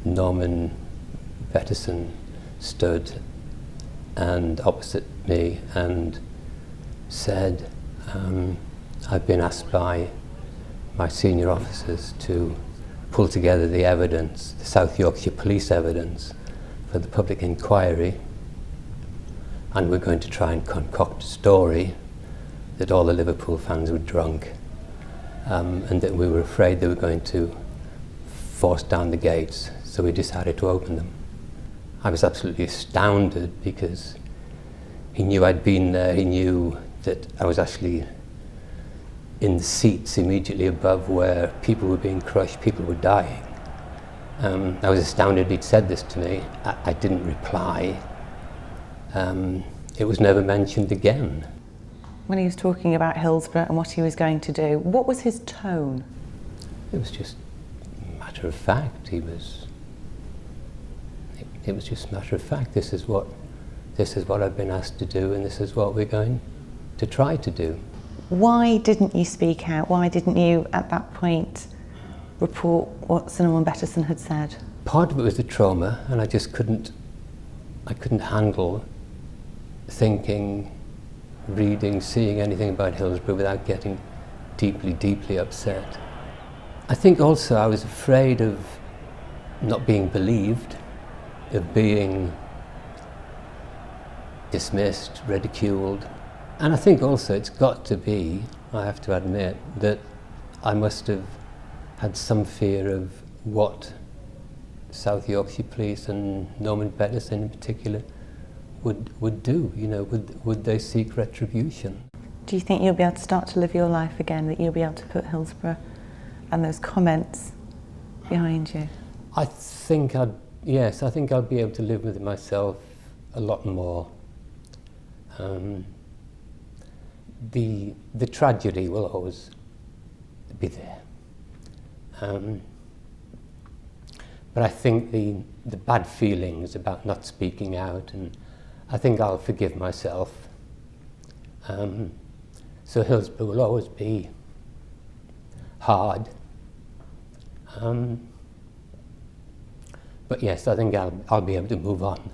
Norman Peterson stood and opposite me and said, I've been asked by my senior officers to pull together the evidence, the South Yorkshire Police evidence, for the public inquiry, and we're going to try and concoct a story that all the Liverpool fans were drunk, and that we were afraid they were going to force down the gates, so we decided to open them. I was absolutely astounded because he knew I'd been there, he knew that I was actually in the seats immediately above where people were being crushed, people were dying. I was astounded he'd said this to me. I didn't reply. It was never mentioned again. When he was talking about Hillsborough and what he was going to do, what was his tone? It was just matter of fact. It was just matter of fact. This is what I've been asked to do, and this is what we're going to try to do. Why didn't you speak out? Why didn't you, at that point, report what Sir Norman Peterson had said? Part of it was the trauma, and I couldn't handle thinking, reading, seeing anything about Hillsborough without getting deeply, deeply upset. I think also I was afraid of not being believed, of being dismissed, ridiculed. And I think also it's got to be, I have to admit, that I must have had some fear of what South Yorkshire Police and Norman Peterson in particular would do. You know, would they seek retribution? Do you think you'll be able to start to live your life again, that you'll be able to put Hillsborough and those comments behind you? I think I'll be able to live with it myself a lot more. The tragedy will always be there. But I think the bad feelings about not speaking out, and I think I'll forgive myself. So Hillsborough will always be hard. But yes, I think I'll be able to move on.